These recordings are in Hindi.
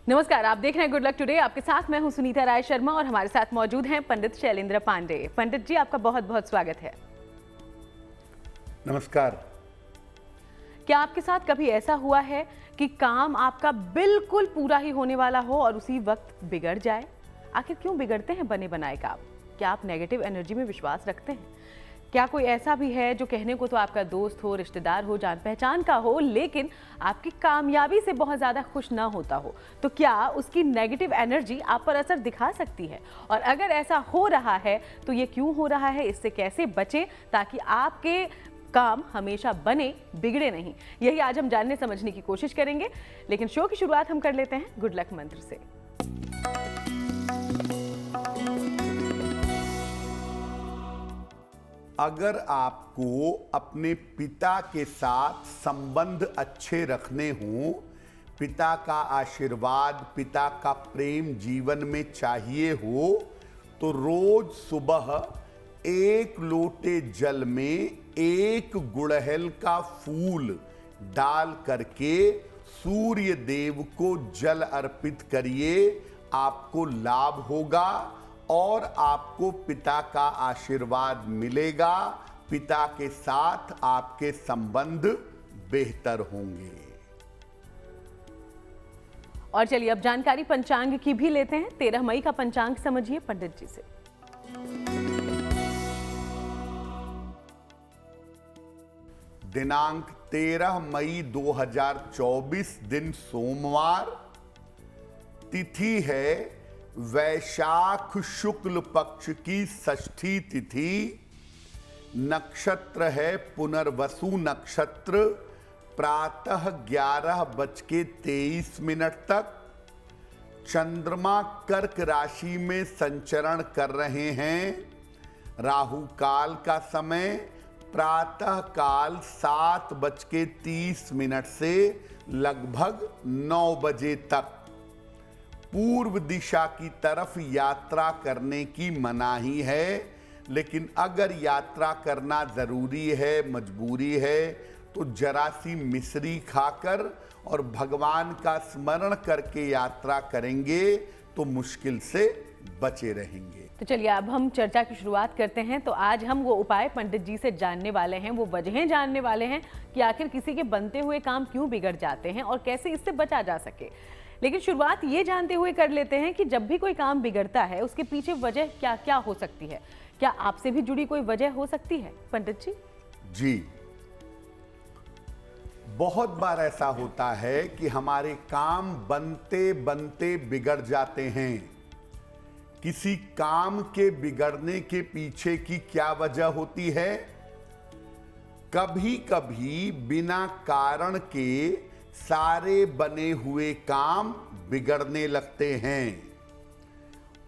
नमस्कार, आप देख रहे हैं गुड लक टुडे। आपके साथ मैं हूं सुनीता राय शर्मा और हमारे साथ मौजूद हैं पंडित शैलेंद्र पांडे। पंडित जी, आपका बहुत बहुत स्वागत है। नमस्कार। क्या आपके साथ कभी ऐसा हुआ है कि काम आपका बिल्कुल पूरा ही होने वाला हो और उसी वक्त बिगड़ जाए? आखिर क्यों बिगड़ते हैं बने बनाए काम? क्या आप नेगेटिव एनर्जी में विश्वास रखते हैं? क्या कोई ऐसा भी है जो कहने को तो आपका दोस्त हो, रिश्तेदार हो, जान पहचान का हो, लेकिन आपकी कामयाबी से बहुत ज़्यादा खुश ना होता हो? तो क्या उसकी नेगेटिव एनर्जी आप पर असर दिखा सकती है? और अगर ऐसा हो रहा है तो ये क्यों हो रहा है, इससे कैसे बचें ताकि आपके काम हमेशा बने, बिगड़े नहीं? यही आज हम जानने समझने की कोशिश करेंगे। लेकिन शो की शुरुआत हम कर लेते हैं गुड लक मंत्र से। अगर आपको अपने पिता के साथ संबंध अच्छे रखने हों, पिता का आशीर्वाद, पिता का प्रेम जीवन में चाहिए हो, तो रोज सुबह 1 लोटे जल में 1 गुड़हल का फूल डाल करके सूर्य देव को जल अर्पित करिए। आपको लाभ होगा और आपको पिता का आशीर्वाद मिलेगा। पिता के साथ आपके संबंध बेहतर होंगे। और चलिए अब जानकारी पंचांग की भी लेते हैं। 13 मई का पंचांग समझिए पंडित जी से। दिनांक 13 मई 2024, दिन सोमवार, तिथि है वैशाख शुक्ल पक्ष की षष्ठी तिथि, नक्षत्र है पुनर्वसु नक्षत्र, प्रातः 11:23 तक। चंद्रमा कर्क राशि में संचरण कर रहे हैं। राहु काल का समय प्रातः काल 7:30 से लगभग 9 बजे तक। पूर्व दिशा की तरफ यात्रा करने की मनाही है, लेकिन अगर यात्रा करना जरूरी है, मजबूरी है, तो जरा सी मिश्री खाकर और भगवान का स्मरण करके यात्रा करेंगे तो मुश्किल से बचे रहेंगे। तो चलिए अब हम चर्चा की शुरुआत करते हैं। तो आज हम वो उपाय पंडित जी से जानने वाले हैं, वो वजहें जानने वाले हैं कि आखिर किसी के बनते हुए काम क्यों बिगड़ जाते हैं और कैसे इससे बचा जा सके। लेकिन शुरुआत ये जानते हुए कर लेते हैं कि जब भी कोई काम बिगड़ता है उसके पीछे वजह क्या क्या हो सकती है? क्या आपसे भी जुड़ी कोई वजह हो सकती है पंडित जी? जी, बहुत बार ऐसा होता है कि हमारे काम बनते बनते बिगड़ जाते हैं। किसी काम के बिगड़ने के पीछे की क्या वजह होती है? कभी कभी बिना कारण के सारे बने हुए काम बिगड़ने लगते हैं।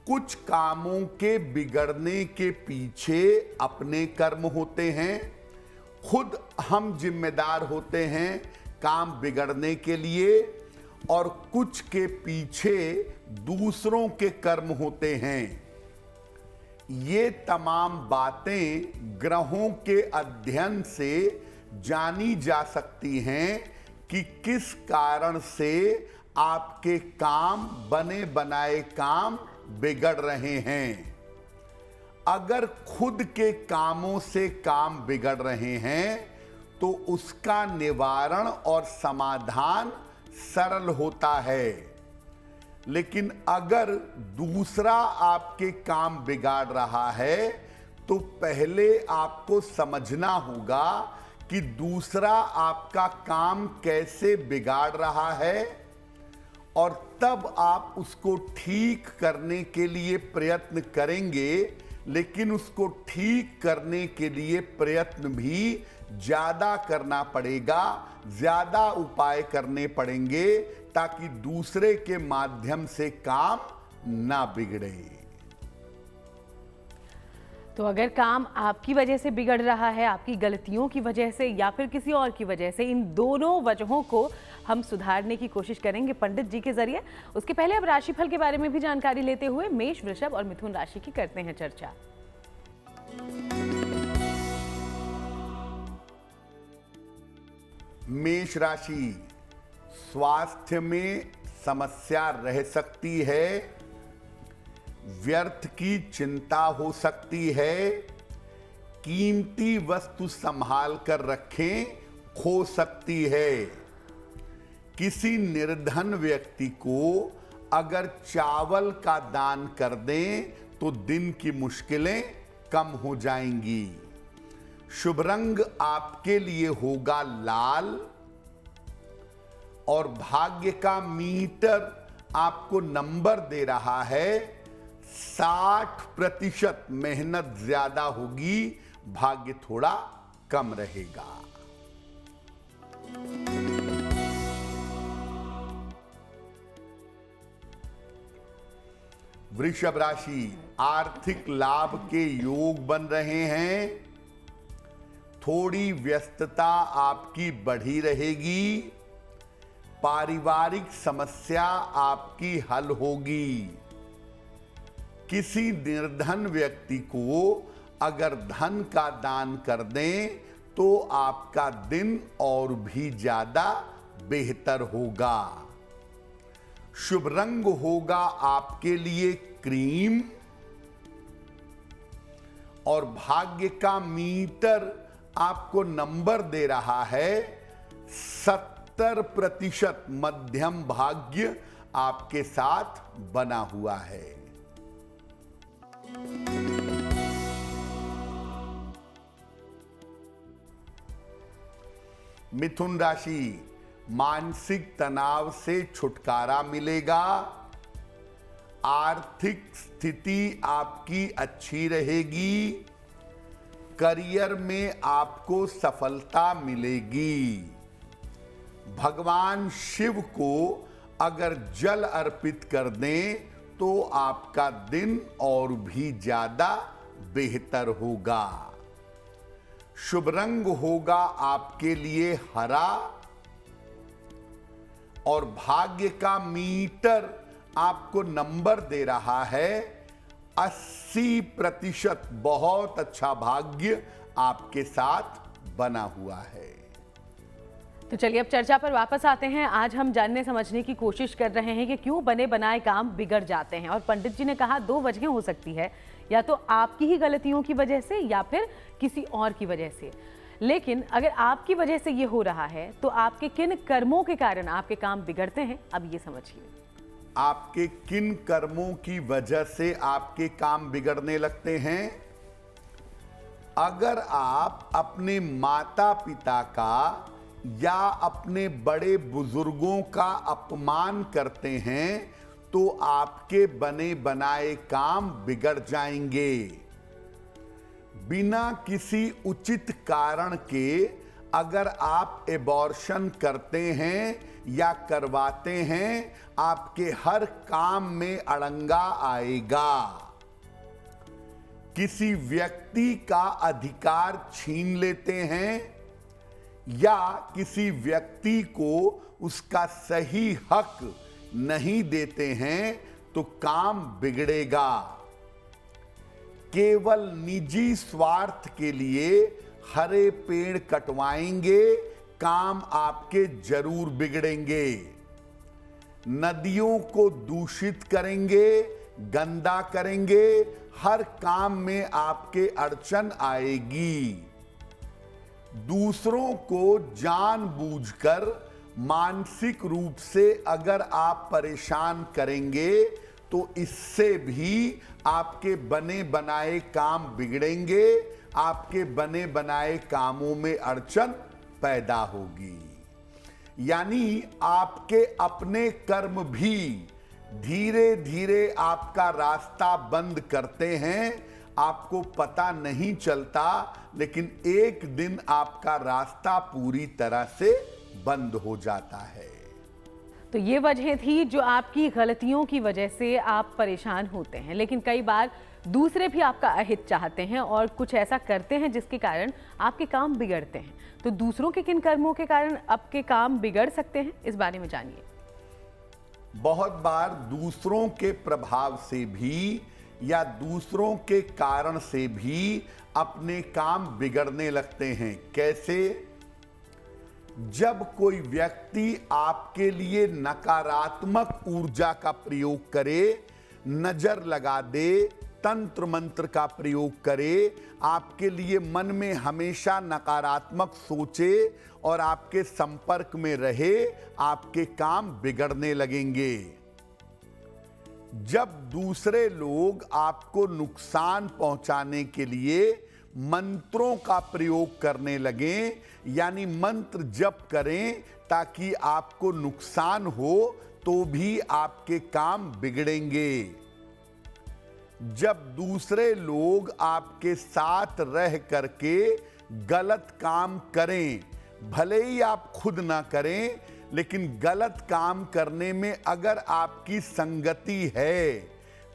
कुछ कामों के बिगड़ने के पीछे अपने कर्म होते हैं। खुद हम जिम्मेदार होते हैं काम बिगड़ने के लिए, और कुछ के पीछे दूसरों के कर्म होते हैं। ये तमाम बातें ग्रहों के अध्ययन से जानी जा सकती हैं कि किस कारण से आपके काम, बने बनाए काम बिगड़ रहे हैं। अगर खुद के कामों से काम बिगड़ रहे हैं तो उसका निवारण और समाधान सरल होता है। लेकिन अगर दूसरा आपके काम बिगाड़ रहा है तो पहले आपको समझना होगा कि दूसरा आपका काम कैसे बिगाड़ रहा है, और तब आप उसको ठीक करने के लिए प्रयत्न करेंगे। लेकिन उसको ठीक करने के लिए प्रयत्न भी ज्यादा करना पड़ेगा, ज्यादा उपाय करने पड़ेंगे ताकि दूसरे के माध्यम से काम ना बिगड़े। तो अगर काम आपकी वजह से बिगड़ रहा है, आपकी गलतियों की वजह से या फिर किसी और की वजह से, इन दोनों वजहों को हम सुधारने की कोशिश करेंगे पंडित जी के जरिए। उसके पहले अब राशिफल के बारे में भी जानकारी लेते हुए मेष, वृषभ और मिथुन राशि की करते हैं चर्चा। मेष राशि, स्वास्थ्य में समस्या रह सकती है, व्यर्थ की चिंता हो सकती है, कीमती वस्तु संभाल कर रखें, खो सकती है। किसी निर्धन व्यक्ति को अगर चावल का दान कर दें तो दिन की मुश्किलें कम हो जाएंगी। शुभ रंग आपके लिए होगा लाल और भाग्य का मीटर आपको नंबर दे रहा है 60%। मेहनत ज्यादा होगी, भाग्य थोड़ा कम रहेगा। वृषभ राशि, आर्थिक लाभ के योग बन रहे हैं। थोड़ी व्यस्तता आपकी बढ़ी रहेगी। पारिवारिक समस्या आपकी हल होगी। किसी निर्धन व्यक्ति को अगर धन का दान कर दें तो आपका दिन और भी ज्यादा बेहतर होगा। शुभ रंग होगा आपके लिए क्रीम और भाग्य का मीटर आपको नंबर दे रहा है 70%। मध्यम भाग्य आपके साथ बना हुआ है। मिथुन राशि, मानसिक तनाव से छुटकारा मिलेगा। आर्थिक स्थिति आपकी अच्छी रहेगी। करियर में आपको सफलता मिलेगी। भगवान शिव को अगर जल अर्पित कर दें तो आपका दिन और भी ज्यादा बेहतर होगा। शुभ रंग होगा आपके लिए हरा और भाग्य का मीटर आपको नंबर दे रहा है 80%। बहुत अच्छा भाग्य आपके साथ बना हुआ है। तो चलिए अब चर्चा पर वापस आते हैं। आज हम जानने समझने की कोशिश कर रहे हैं कि क्यों बने बनाए काम बिगड़ जाते हैं। और पंडित जी ने कहा 2 वजह हो सकती है, या तो आपकी ही गलतियों की वजह से या फिर किसी और की वजह से। लेकिन अगर आपकी वजह से ये हो रहा है तो आपके किन कर्मों के कारण आपके काम बिगड़ते हैं, अब ये समझिए। आपके किन कर्मों की वजह से आपके काम बिगड़ने लगते हैं? अगर आप अपने माता पिता का या अपने बड़े बुजुर्गों का अपमान करते हैं तो आपके बने बनाए काम बिगड़ जाएंगे। बिना किसी उचित कारण के अगर आप एबॉर्शन करते हैं या करवाते हैं, आपके हर काम में अड़ंगा आएगा। किसी व्यक्ति का अधिकार छीन लेते हैं या किसी व्यक्ति को उसका सही हक नहीं देते हैं तो काम बिगड़ेगा। केवल निजी स्वार्थ के लिए हरे पेड़ कटवाएंगे, काम आपके जरूर बिगड़ेंगे। नदियों को दूषित करेंगे, गंदा करेंगे, हर काम में आपके अड़चन आएगी। दूसरों को जानबूझकर मानसिक रूप से अगर आप परेशान करेंगे तो इससे भी आपके बने बनाए काम बिगड़ेंगे, आपके बने बनाए कामों में अड़चन पैदा होगी। यानी आपके अपने कर्म भी धीरे धीरे आपका रास्ता बंद करते हैं, आपको पता नहीं चलता, लेकिन एक दिन आपका रास्ता पूरी तरह से बंद हो जाता है। तो ये वजह थी जो आपकी गलतियों की वजह से आप परेशान होते हैं। लेकिन कई बार दूसरे भी आपका अहित चाहते हैं और कुछ ऐसा करते हैं जिसके कारण आपके काम बिगड़ते हैं। तो दूसरों के किन कर्मों के कारण आपके काम बिगड़ सकते हैं, इस बारे में जानिए। बहुत बार दूसरों के प्रभाव से भी या दूसरों के कारण से भी अपने काम बिगड़ने लगते हैं। कैसे? जब कोई व्यक्ति आपके लिए नकारात्मक ऊर्जा का प्रयोग करे, नजर लगा दे, तंत्र मंत्र का प्रयोग करे, आपके लिए मन में हमेशा नकारात्मक सोचे और आपके संपर्क में रहे, आपके काम बिगड़ने लगेंगे। जब दूसरे लोग आपको नुकसान पहुंचाने के लिए मंत्रों का प्रयोग करने लगें, यानी मंत्र जप करें ताकि आपको नुकसान हो, तो भी आपके काम बिगड़ेंगे। जब दूसरे लोग आपके साथ रह करके गलत काम करें, भले ही आप खुद ना करें, लेकिन गलत काम करने में अगर आपकी संगति है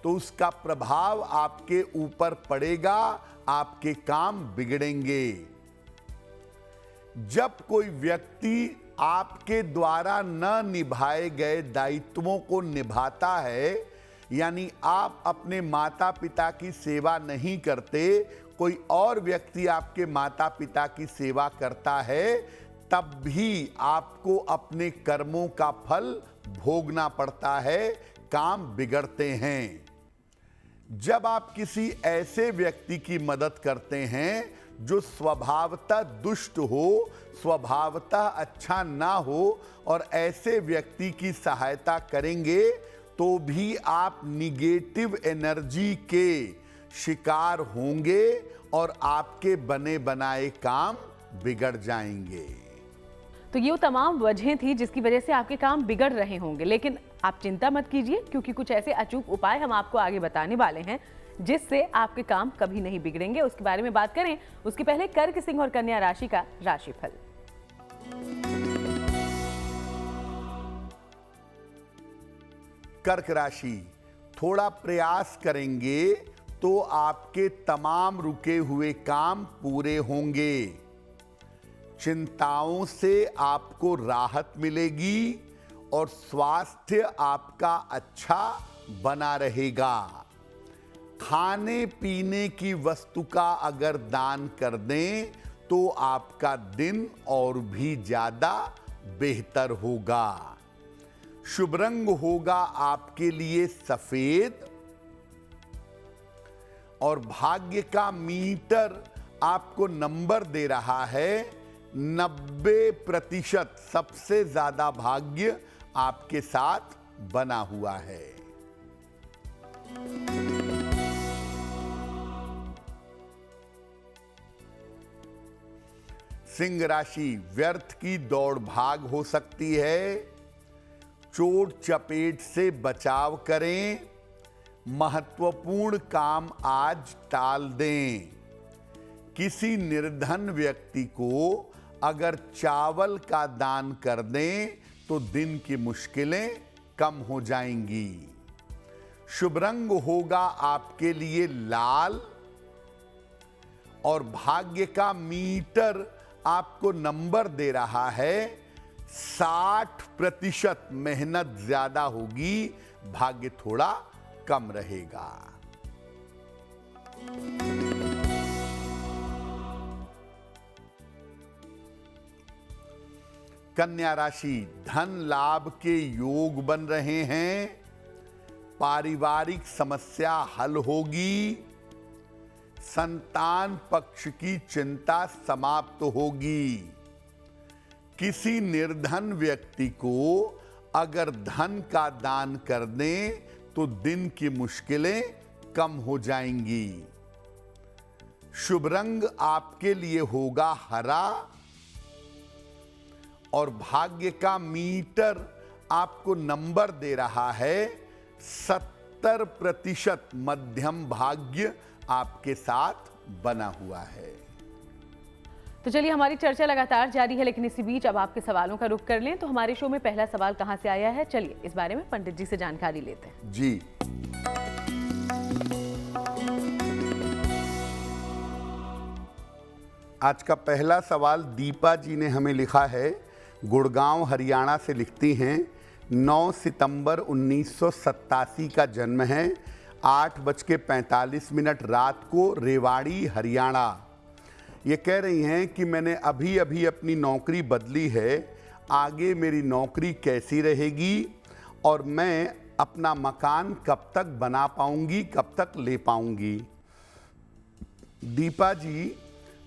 तो उसका प्रभाव आपके ऊपर पड़ेगा, आपके काम बिगड़ेंगे। जब कोई व्यक्ति आपके द्वारा न निभाए गए दायित्वों को निभाता है, यानी आप अपने माता पिता की सेवा नहीं करते, कोई और व्यक्ति आपके माता पिता की सेवा करता है, तब भी आपको अपने कर्मों का फल भोगना पड़ता है, काम बिगड़ते हैं। जब आप किसी ऐसे व्यक्ति की मदद करते हैं जो स्वभावतः दुष्ट हो, स्वभावतः अच्छा ना हो, और ऐसे व्यक्ति की सहायता करेंगे तो भी आप निगेटिव एनर्जी के शिकार होंगे और आपके बने बनाए काम बिगड़ जाएंगे। तो ये वो तमाम वजहें थी जिसकी वजह से आपके काम बिगड़ रहे होंगे, लेकिन आप चिंता मत कीजिए, क्योंकि कुछ ऐसे अचूक उपाय हम आपको आगे बताने वाले हैं जिससे आपके काम कभी नहीं बिगड़ेंगे। उसके बारे में बात करें उसके पहले कर्क, सिंह और कन्या राशि का राशिफल। कर्क राशि, थोड़ा प्रयास करेंगे तो आपके तमाम रुके हुए काम पूरे होंगे। चिंताओं से आपको राहत मिलेगी और स्वास्थ्य आपका अच्छा बना रहेगा। खाने पीने की वस्तु का अगर दान कर दें तो आपका दिन और भी ज्यादा बेहतर होगा। शुभ रंग होगा आपके लिए सफेद और भाग्य का मीटर आपको नंबर दे रहा है 90%। सबसे ज्यादा भाग्य आपके साथ बना हुआ है। सिंह राशि, व्यर्थ की दौड़ भाग हो सकती है। चोट चपेट से बचाव करें। महत्वपूर्ण काम आज टाल दें। किसी निर्धन व्यक्ति को अगर चावल का दान कर दें तो दिन की मुश्किलें कम हो जाएंगी। शुभ रंग होगा आपके लिए लाल और भाग्य का मीटर आपको नंबर दे रहा है 60%। मेहनत ज्यादा होगी, भाग्य थोड़ा कम रहेगा। कन्या राशि, धन लाभ के योग बन रहे हैं। पारिवारिक समस्या हल होगी। संतान पक्ष की चिंता समाप्त होगी। किसी निर्धन व्यक्ति को अगर धन का दान कर दें तो दिन की मुश्किलें कम हो जाएंगी। शुभ रंग आपके लिए होगा हरा और भाग्य का मीटर आपको नंबर दे रहा है 70%। मध्यम भाग्य आपके साथ बना हुआ है। तो चलिए, हमारी चर्चा लगातार जारी है, लेकिन इसी बीच अब आपके सवालों का रुख कर लें। तो हमारे शो में पहला सवाल कहां से आया है, चलिए इस बारे में पंडित जी से जानकारी लेते हैं। जी, आज का पहला सवाल दीपा जी ने हमें लिखा है। गुड़गांव हरियाणा से लिखती हैं। 9 सितंबर 1987 का जन्म है। 8:45 रात को रेवाड़ी हरियाणा। ये कह रही हैं कि मैंने अभी अभी अपनी नौकरी बदली है, आगे मेरी नौकरी कैसी रहेगी और मैं अपना मकान कब तक बना पाऊंगी, कब तक ले पाऊंगी। दीपा जी,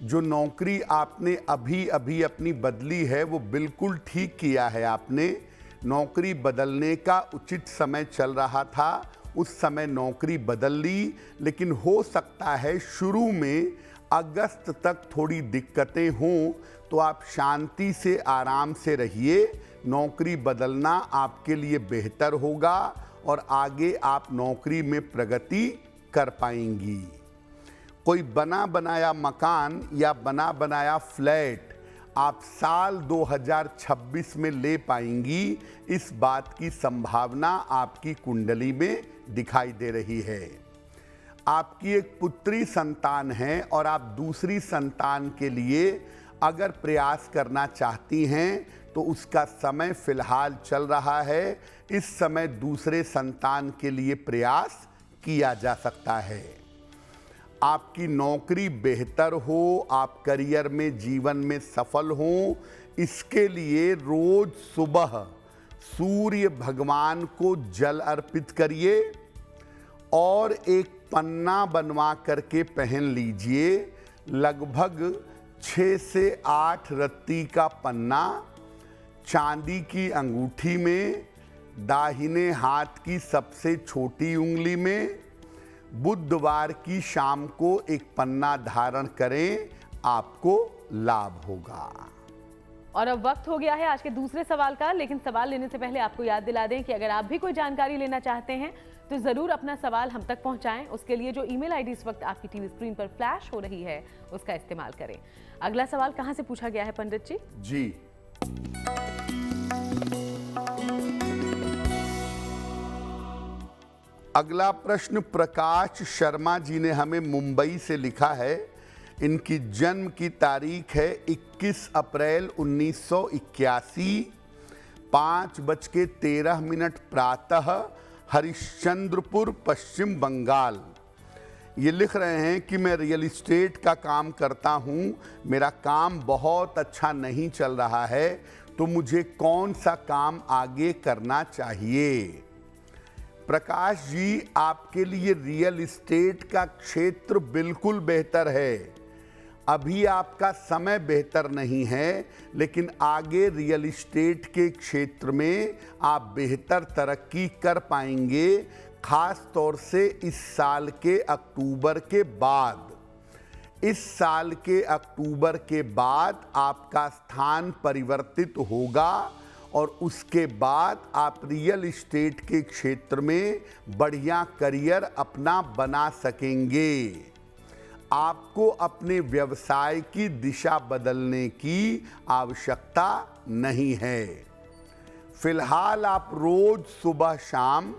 जो नौकरी आपने अभी अभी अपनी बदली है वो बिल्कुल ठीक किया है आपने। नौकरी बदलने का उचित समय चल रहा था, उस समय नौकरी बदल ली, लेकिन हो सकता है शुरू में अगस्त तक थोड़ी दिक्कतें हों, तो आप शांति से आराम से रहिए। नौकरी बदलना आपके लिए बेहतर होगा और आगे आप नौकरी में प्रगति कर पाएंगी। कोई बना बनाया मकान या बना बनाया फ्लैट आप साल 2026 में ले पाएंगी, इस बात की संभावना आपकी कुंडली में दिखाई दे रही है। आपकी एक पुत्री संतान है और आप दूसरी संतान के लिए अगर प्रयास करना चाहती हैं तो उसका समय फिलहाल चल रहा है। इस समय दूसरे संतान के लिए प्रयास किया जा सकता है। आपकी नौकरी बेहतर हो, आप करियर में जीवन में सफल हों, इसके लिए रोज सुबह सूर्य भगवान को जल अर्पित करिए और एक पन्ना बनवा करके पहन लीजिए। लगभग 6 से 8 रत्ती का पन्ना चांदी की अंगूठी में, दाहिने हाथ की सबसे छोटी उंगली में, बुधवार की शाम को एक पन्ना धारण करें, आपको लाभ होगा। और अब वक्त हो गया है आज के दूसरे सवाल का, लेकिन सवाल लेने से पहले आपको याद दिला दें कि अगर आप भी कोई जानकारी लेना चाहते हैं तो जरूर अपना सवाल हम तक पहुंचाएं। उसके लिए जो ईमेल आईडी इस वक्त आपकी टीवी स्क्रीन पर फ्लैश हो रही है उसका इस्तेमाल करें। अगला सवाल कहां से पूछा गया है पंडित जी? जी, अगला प्रश्न प्रकाश शर्मा जी ने हमें मुंबई से लिखा है। इनकी जन्म की तारीख है 21 अप्रैल 1981, 5:13 प्रातः, हरिश्चंद्रपुर, पश्चिम बंगाल। ये लिख रहे हैं कि मैं रियल एस्टेट का काम करता हूँ, मेरा काम बहुत अच्छा नहीं चल रहा है, तो मुझे कौन सा काम आगे करना चाहिए? प्रकाश जी, आपके लिए रियल एस्टेट का क्षेत्र बिल्कुल बेहतर है। अभी आपका समय बेहतर नहीं है, लेकिन आगे रियल एस्टेट के क्षेत्र में आप बेहतर तरक्की कर पाएंगे, खास तौर से इस साल के अक्टूबर के बाद। इस साल के अक्टूबर के बाद आपका स्थान परिवर्तित होगा और उसके बाद आप रियल एस्टेट के क्षेत्र में बढ़िया करियर अपना बना सकेंगे। आपको अपने व्यवसाय की दिशा बदलने की आवश्यकता नहीं है। फिलहाल आप रोज सुबह शाम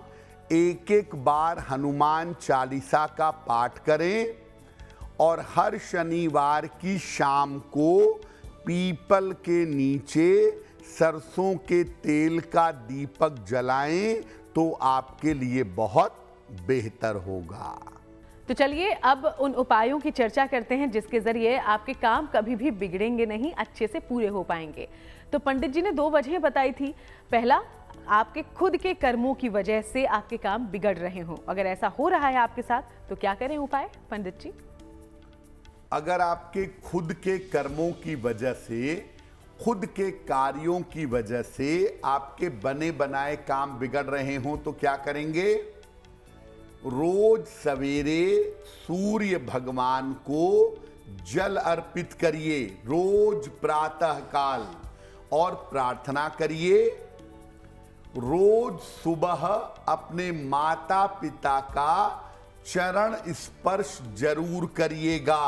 एक बार हनुमान चालीसा का पाठ करें और हर शनिवार की शाम को पीपल के नीचे सरसों के तेल का दीपक जलाएं, तो आपके लिए बहुत बेहतर होगा। तो चलिए अब उन उपायों की चर्चा करते हैं जिसके जरिए आपके काम कभी भी बिगड़ेंगे नहीं, अच्छे से पूरे हो पाएंगे। तो पंडित जी ने 2 वजहें बताई थी। पहला, आपके खुद के कर्मों की वजह से आपके काम बिगड़ रहे हों। अगर ऐसा हो रहा है आपके साथ तो क्या करें उपाय पंडित जी? अगर आपके खुद के कर्मों की वजह से, खुद के कार्यों की वजह से आपके बने बनाए काम बिगड़ रहे हों तो क्या करेंगे? रोज सवेरे सूर्य भगवान को जल अर्पित करिए, रोज प्रातः काल, और प्रार्थना करिए। रोज सुबह अपने माता पिता का चरण स्पर्श जरूर करिएगा।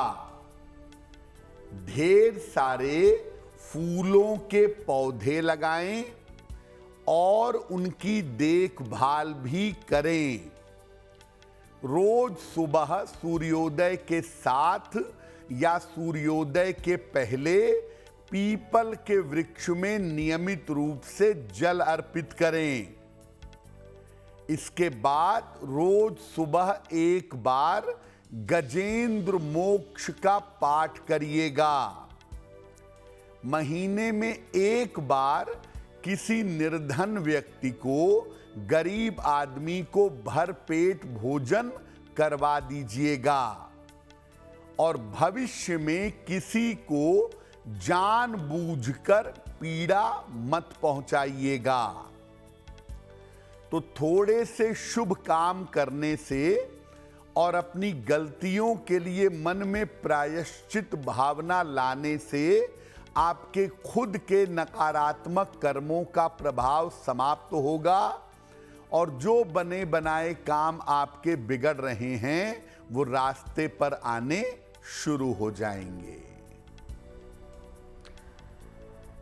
ढेर सारे फूलों के पौधे लगाएं और उनकी देखभाल भी करें। रोज सुबह सूर्योदय के साथ या सूर्योदय के पहले पीपल के वृक्ष में नियमित रूप से जल अर्पित करें। इसके बाद रोज सुबह एक बार गजेंद्र मोक्ष का पाठ करिएगा। महीने में एक बार किसी निर्धन व्यक्ति को, गरीब आदमी को भरपेट भोजन करवा दीजिएगा और भविष्य में किसी को जानबूझकर पीड़ा मत पहुंचाइएगा। तो थोड़े से शुभ काम करने से और अपनी गलतियों के लिए मन में प्रायश्चित भावना लाने से आपके खुद के नकारात्मक कर्मों का प्रभाव समाप्त होगा और जो बने बनाए काम आपके बिगड़ रहे हैं वो रास्ते पर आने शुरू हो जाएंगे।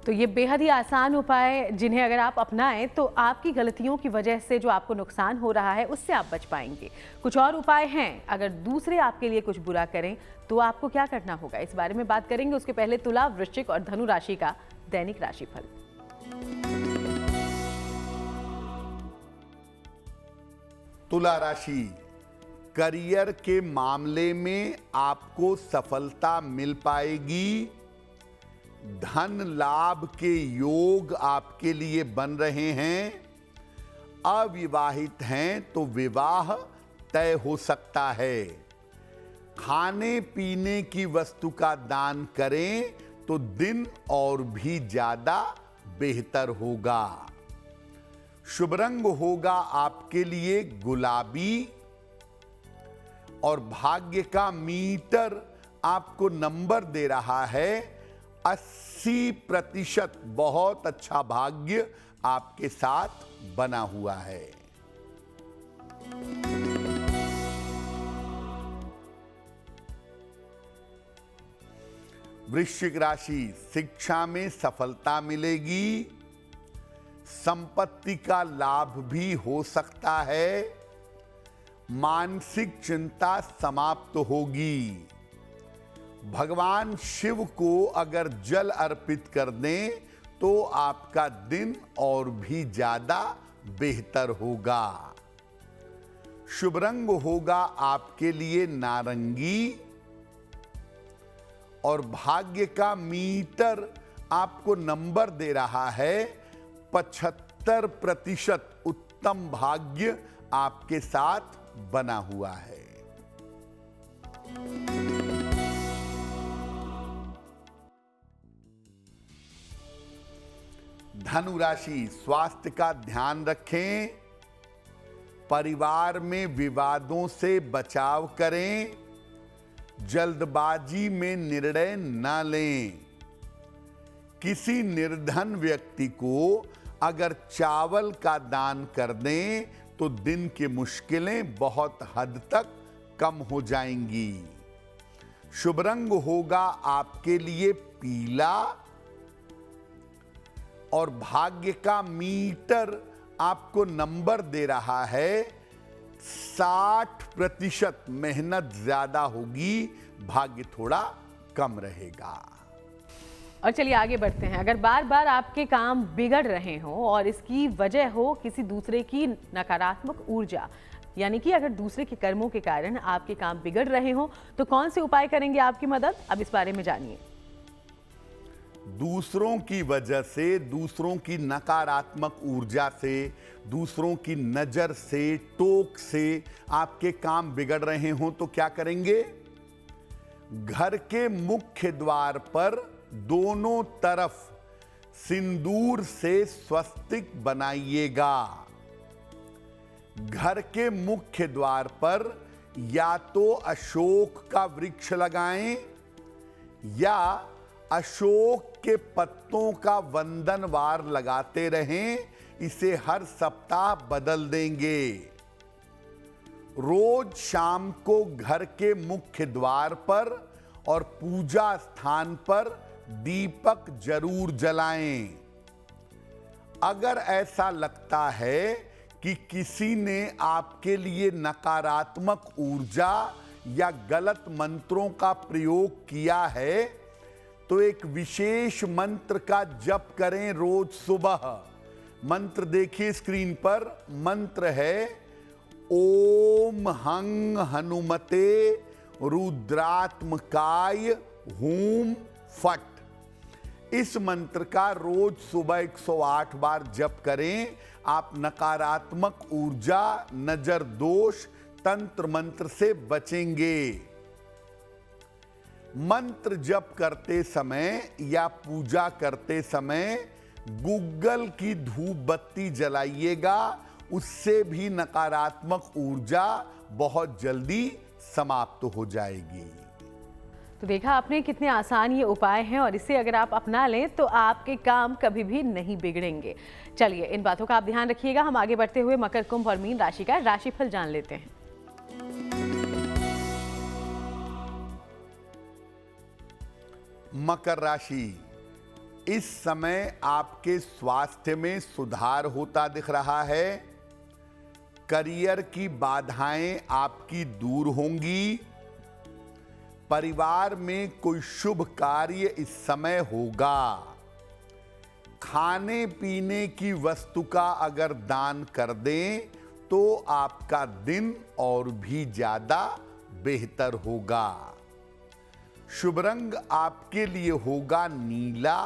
तो ये बेहद ही आसान उपाय जिन्हें अगर आप अपनाएं तो आपकी गलतियों की वजह से जो आपको नुकसान हो रहा है उससे आप बच पाएंगे। कुछ और उपाय हैं, अगर दूसरे आपके लिए कुछ बुरा करें तो आपको क्या करना होगा, इस बारे में बात करेंगे। उसके पहले तुला, वृश्चिक और धनु राशि का दैनिक राशिफल। तुला राशि, करियर के मामले में आपको सफलता मिल पाएगी। धन लाभ के योग आपके लिए बन रहे हैं। अविवाहित हैं तो विवाह तय हो सकता है। खाने पीने की वस्तु का दान करें तो दिन और भी ज्यादा बेहतर होगा। शुभ रंग होगा आपके लिए गुलाबी और भाग्य का मीटर आपको नंबर दे रहा है 80%। बहुत अच्छा भाग्य आपके साथ बना हुआ है। वृश्चिक राशि, शिक्षा में सफलता मिलेगी। संपत्ति का लाभ भी हो सकता है। मानसिक चिंता समाप्त होगी। भगवान शिव को अगर जल अर्पित कर दें तो आपका दिन और भी ज्यादा बेहतर होगा। शुभ रंग होगा आपके लिए नारंगी और भाग्य का मीटर आपको नंबर दे रहा है 75%। उत्तम भाग्य आपके साथ बना हुआ है। धनु राशि, स्वास्थ्य का ध्यान रखें। परिवार में विवादों से बचाव करें। जल्दबाजी में निर्णय न लें। किसी निर्धन व्यक्ति को अगर चावल का दान कर दें तो दिन की मुश्किलें बहुत हद तक कम हो जाएंगी। शुभ रंग होगा आपके लिए पीला और भाग्य का मीटर आपको नंबर दे रहा है 60%। मेहनत ज्यादा होगी, भाग्य थोड़ा कम रहेगा। और चलिए आगे बढ़ते हैं। अगर बार बार आपके काम बिगड़ रहे हों और इसकी वजह हो किसी दूसरे की नकारात्मक ऊर्जा, यानी कि अगर दूसरे के कर्मों के कारण आपके काम बिगड़ रहे हों तो कौन से उपाय करेंगे आपकी मदद, अब इस बारे में जानिए। दूसरों की वजह से, दूसरों की नकारात्मक ऊर्जा से, दूसरों की नजर से, टोक से आपके काम बिगड़ रहे हों तो क्या करेंगे? घर के मुख्य द्वार पर दोनों तरफ सिंदूर से स्वस्तिक बनाइएगा। घर के मुख्य द्वार पर या तो अशोक का वृक्ष लगाएं या अशोक के पत्तों का वंदनवार लगाते रहें। इसे हर सप्ताह बदल देंगे। रोज शाम को घर के मुख्य द्वार पर और पूजा स्थान पर दीपक जरूर जलाएं। अगर ऐसा लगता है कि किसी ने आपके लिए नकारात्मक ऊर्जा या गलत मंत्रों का प्रयोग किया है तो एक विशेष मंत्र का जप करें रोज सुबह। मंत्र देखिए स्क्रीन पर। मंत्र है ओम हंग हनुमते रुद्रात्मकाय हूम फट। इस मंत्र का रोज सुबह 108 बार जप करें। आप नकारात्मक ऊर्जा, नजर दोष, तंत्र मंत्र से बचेंगे। मंत्र जप करते समय या पूजा करते समय गुग्गल की धूप बत्ती जलाइएगा, उससे भी नकारात्मक ऊर्जा बहुत जल्दी समाप्त हो जाएगी। तो देखा आपने कितने आसान ये उपाय हैं और इसे अगर आप अपना लें तो आपके काम कभी भी नहीं बिगड़ेंगे। चलिए इन बातों का आप ध्यान रखिएगा। हम आगे बढ़ते हुए मकर, कुंभ और मीन राशि का राशिफल जान लेते हैं। मकर राशि, इस समय आपके स्वास्थ्य में सुधार होता दिख रहा है। करियर की बाधाएं आपकी दूर होंगी। परिवार में कोई शुभ कार्य इस समय होगा। खाने पीने की वस्तु का अगर दान कर दें तो आपका दिन और भी ज्यादा बेहतर होगा। शुभ रंग आपके लिए होगा नीला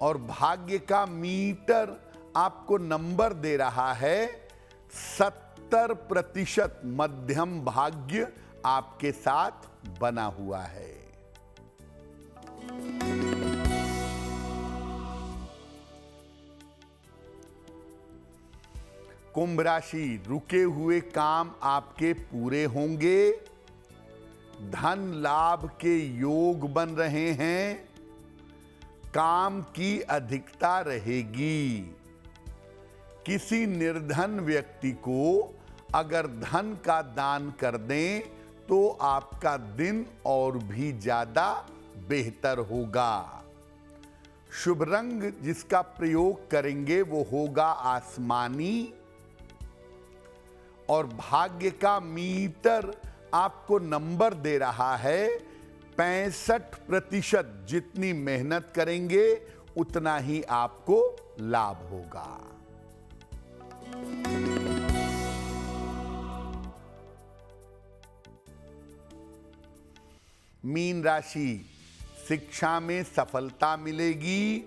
और भाग्य का मीटर आपको नंबर दे रहा है 70%। मध्यम भाग्य आपके साथ बना हुआ है। कुंभ राशि, रुके हुए काम आपके पूरे होंगे। धन लाभ के योग बन रहे हैं। काम की अधिकता रहेगी। किसी निर्धन व्यक्ति को अगर धन का दान कर दें तो आपका दिन और भी ज्यादा बेहतर होगा। शुभ रंग जिसका प्रयोग करेंगे वो होगा आसमानी और भाग्य का मीटर आपको नंबर दे रहा है 65%। जितनी मेहनत करेंगे उतना ही आपको लाभ होगा। मीन राशि, शिक्षा में सफलता मिलेगी।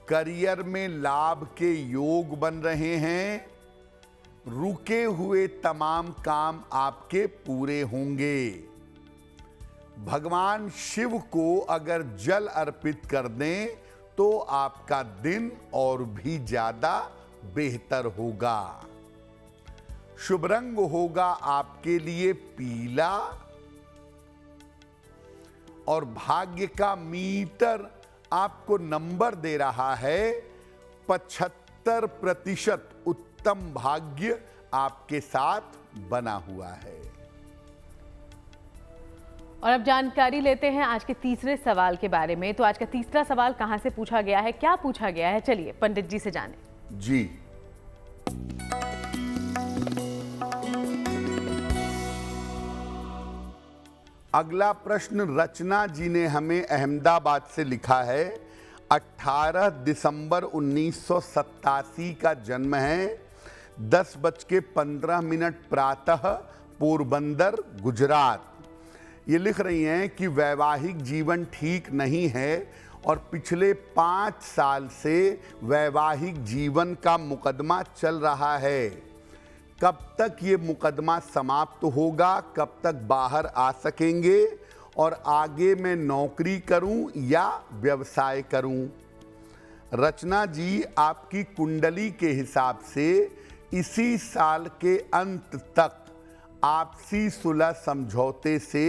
करियर में लाभ के योग बन रहे हैं। रुके हुए तमाम काम आपके पूरे होंगे। भगवान शिव को अगर जल अर्पित कर दें तो आपका दिन और भी ज्यादा बेहतर होगा। शुभ रंग होगा आपके लिए पीला और भाग्य का मीटर आपको नंबर दे रहा है 75%। उत्तम भाग्य आपके साथ बना हुआ है। और अब जानकारी लेते हैं आज के तीसरे सवाल के बारे में। तो आज का तीसरा सवाल कहां से पूछा गया है, क्या पूछा गया है, चलिए पंडित जी से जानें। जी, अगला प्रश्न रचना जी ने हमें अहमदाबाद से लिखा है। 18 दिसंबर 1987 का जन्म है। 10:15 प्रातः, पोरबंदर, गुजरात। ये लिख रही हैं कि वैवाहिक जीवन ठीक नहीं है और पिछले 5 साल से वैवाहिक जीवन का मुकदमा चल रहा है। कब तक ये मुकदमा समाप्त होगा, कब तक बाहर आ सकेंगे और आगे मैं नौकरी करूं या व्यवसाय करूं? रचना जी, आपकी कुंडली के हिसाब से इसी साल के अंत तक आपसी सुलह समझौते से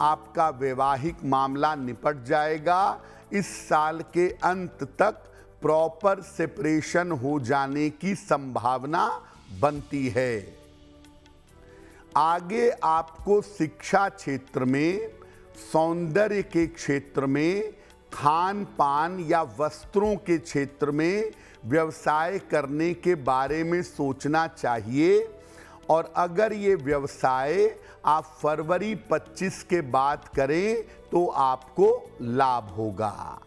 आपका वैवाहिक मामला निपट जाएगा। इस साल के अंत तक प्रॉपर सेपरेशन हो जाने की संभावना बनती है। आगे आपको शिक्षा क्षेत्र में, सौंदर्य के क्षेत्र में, खान पान या वस्त्रों के क्षेत्र में व्यवसाय करने के बारे में सोचना चाहिए। और अगर ये व्यवसाय आप फरवरी 25 के बाद करें तो आपको लाभ होगा।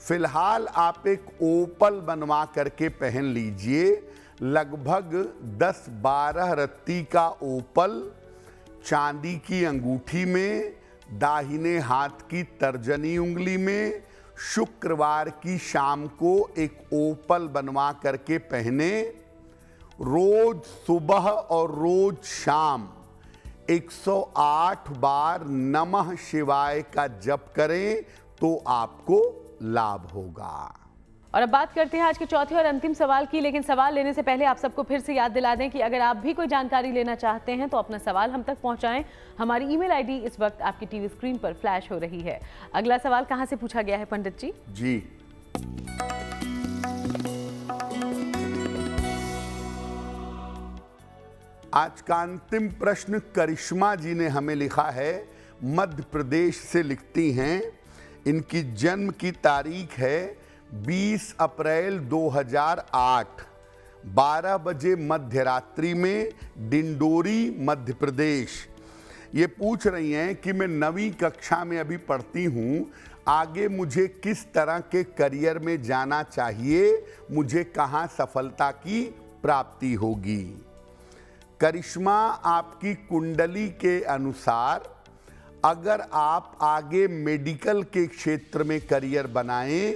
फिलहाल आप एक ओपल बनवा करके पहन लीजिए। लगभग 10-12 रत्ती का ओपल चांदी की अंगूठी में, दाहिने हाथ की तर्जनी उंगली में, शुक्रवार की शाम को एक ओपल बनवा करके पहने। रोज सुबह और रोज शाम 108 बार नमः शिवाय का जप करें तो आपको लाभ होगा। और अब बात करते हैं आज के चौथे और अंतिम सवाल की, लेकिन सवाल लेने से पहले आप सबको फिर से याद दिला दें कि अगर आप भी कोई जानकारी लेना चाहते हैं तो अपना सवाल हम तक पहुंचाएं। हमारी ईमेल आईडी इस वक्त आपकी टीवी स्क्रीन पर फ्लैश हो रही है। अगला सवाल कहां से पूछा गया है पंडित जी? जी, आज का अंतिम प्रश्न करिश्मा जी ने हमें लिखा है, मध्य प्रदेश से लिखती हैं। इनकी जन्म की तारीख है 20 अप्रैल 2008, 12 बजे मध्य रात्रि में, डिंडोरी मध्य प्रदेश। ये पूछ रही हैं कि मैं 9वीं कक्षा में अभी पढ़ती हूँ, आगे मुझे किस तरह के करियर में जाना चाहिए, मुझे कहाँ सफलता की प्राप्ति होगी। करिश्मा, आपकी कुंडली के अनुसार अगर आप आगे मेडिकल के क्षेत्र में करियर बनाएं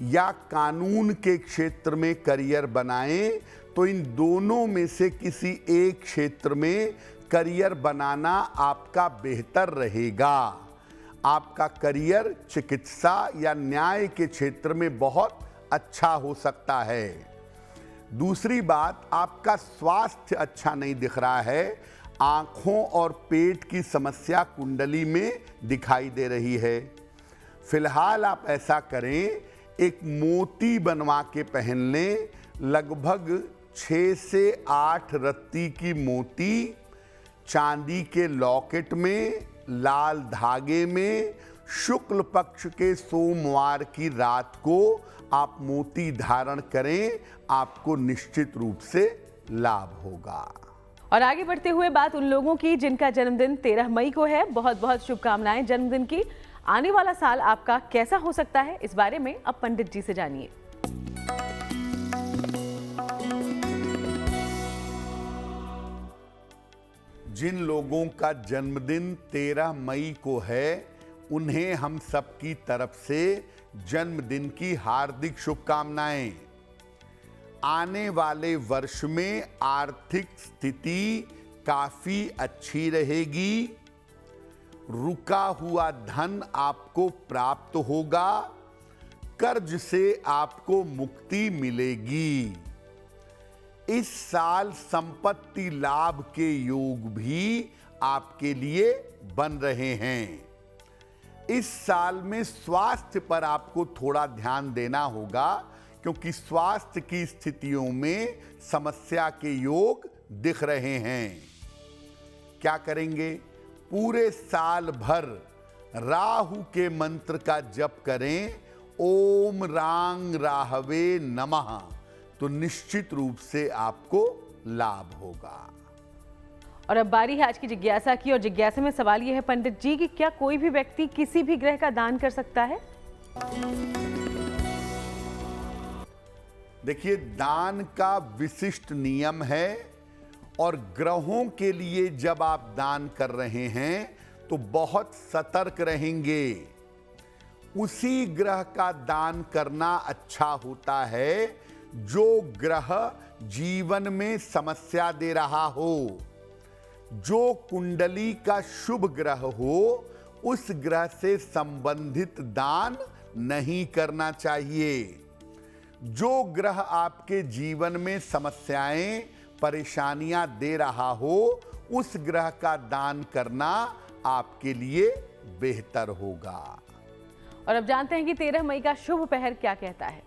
या कानून के क्षेत्र में करियर बनाएं तो इन दोनों में से किसी एक क्षेत्र में करियर बनाना आपका बेहतर रहेगा। आपका करियर चिकित्सा या न्याय के क्षेत्र में बहुत अच्छा हो सकता है। दूसरी बात, आपका स्वास्थ्य अच्छा नहीं दिख रहा है, आंखों और पेट की समस्या कुंडली में दिखाई दे रही है। फिलहाल आप ऐसा करें, एक मोती बनवा के पहन लें, लगभग 6 से 8 रत्ती की मोती चांदी के लॉकेट में, लाल धागे में, शुक्ल पक्ष के सोमवार की रात को आप मोती धारण करें, आपको निश्चित रूप से लाभ होगा। और आगे बढ़ते हुए बात उन लोगों की जिनका जन्मदिन 13 मई को है। बहुत बहुत शुभकामनाएं जन्मदिन की। आने वाला साल आपका कैसा हो सकता है, इस बारे में अब पंडित जी से जानिए। जिन लोगों का जन्मदिन 13 मई को है, उन्हें हम सबकी तरफ से जन्मदिन की हार्दिक शुभकामनाएं। आने वाले वर्ष में आर्थिक स्थिति काफी अच्छी रहेगी। रुका हुआ धन आपको प्राप्त होगा। कर्ज से आपको मुक्ति मिलेगी। इस साल संपत्ति लाभ के योग भी आपके लिए बन रहे हैं। इस साल में स्वास्थ्य पर आपको थोड़ा ध्यान देना होगा, क्योंकि स्वास्थ्य की स्थितियों में समस्या के योग दिख रहे हैं। क्या करेंगे? पूरे साल भर राहु के मंत्र का जप करें, ओम रांग राहवे नमः, तो निश्चित रूप से आपको लाभ होगा। और अब बारी है आज की जिज्ञासा की, और जिज्ञासा में सवाल यह है पंडित जी कि क्या कोई भी व्यक्ति किसी भी ग्रह का दान कर सकता है? देखिए, दान का विशिष्ट नियम है, और ग्रहों के लिए जब आप दान कर रहे हैं तो बहुत सतर्क रहेंगे। उसी ग्रह का दान करना अच्छा होता है जो ग्रह जीवन में समस्या दे रहा हो। जो कुंडली का शुभ ग्रह हो, उस ग्रह से संबंधित दान नहीं करना चाहिए। जो ग्रह आपके जीवन में समस्याएं, परेशानियां दे रहा हो, उस ग्रह का दान करना आपके लिए बेहतर होगा। और अब जानते हैं कि 13 मई का शुभ पहर क्या कहता है।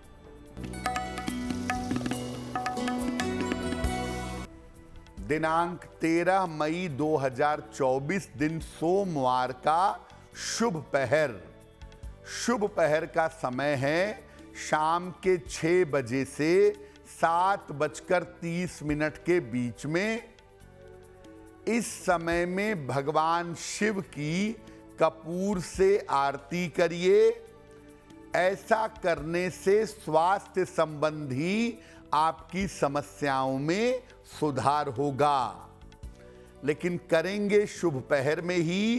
दिनांक 13 मई 2024 दिन सोमवार का शुभ पहर। शुभ पहर का समय है शाम के 6 बजे से 7:30 के बीच में। इस समय में भगवान शिव की कपूर से आरती करिए। ऐसा करने से स्वास्थ्य संबंधी आपकी समस्याओं में सुधार होगा। लेकिन करेंगे शुभ पहर में ही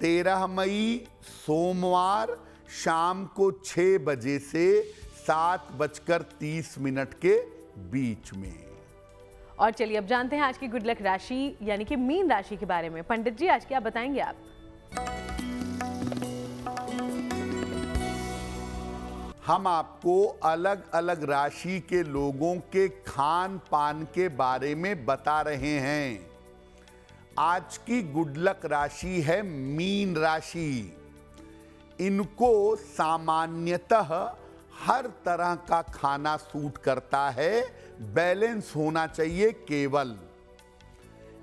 13 मई सोमवार शाम को 6 बजे से 7:30 के बीच में। और चलिए अब जानते हैं आज की गुड लक राशि यानी कि मीन राशि के बारे में। पंडित जी आज क्या बताएंगे आप? हम आपको अलग अलग राशि के लोगों के खान पान के बारे में बता रहे हैं। आज की गुड लक राशि है मीन राशि। इनको सामान्यतः हर तरह का खाना सूट करता है, बैलेंस होना चाहिए केवल।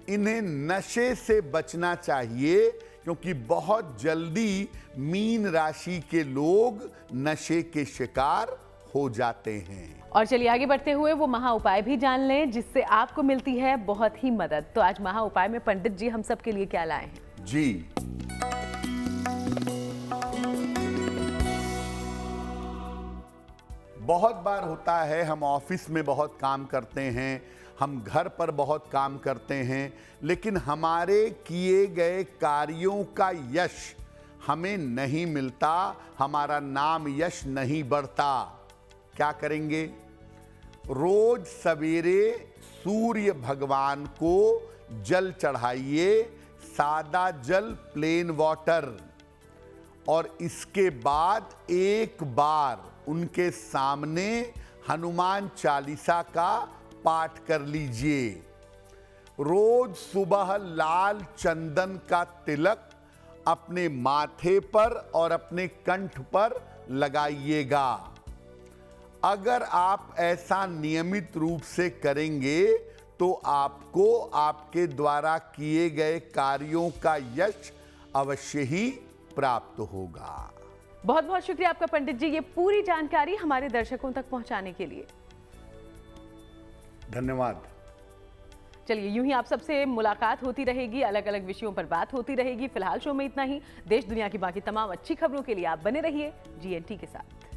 इन्हें नशे से बचना चाहिए क्योंकि बहुत जल्दी मीन राशि के लोग नशे के शिकार हो जाते हैं। और चलिए आगे बढ़ते हुए वो महा उपाय भी जान लें जिससे आपको मिलती है बहुत ही मदद। तो आज महा उपाय में पंडित जी हम सब के लिए क्या लाए हैं? जी, बहुत बार होता है हम ऑफिस में बहुत काम करते हैं, हम घर पर बहुत काम करते हैं, लेकिन हमारे किए गए कार्यों का यश हमें नहीं मिलता, हमारा नाम यश नहीं बढ़ता। क्या करेंगे? रोज सवेरे सूर्य भगवान को जल चढ़ाइए, सादा जल, प्लेन वाटर, और इसके बाद एक बार उनके सामने हनुमान चालीसा का पाठ कर लीजिए। रोज सुबह लाल चंदन का तिलक अपने माथे पर और अपने कंठ पर लगाइएगा। अगर आप ऐसा नियमित रूप से करेंगे तो आपको आपके द्वारा किए गए कार्यों का यश अवश्य ही प्राप्त होगा। बहुत बहुत शुक्रिया आपका पंडित जी, ये पूरी जानकारी हमारे दर्शकों तक पहुंचाने के लिए। धन्यवाद। चलिए यूं ही आप सबसे मुलाकात होती रहेगी, अलग अलग विषयों पर बात होती रहेगी। फिलहाल शो में इतना ही। देश दुनिया की बाकी तमाम अच्छी खबरों के लिए आप बने रहिए GNT के साथ।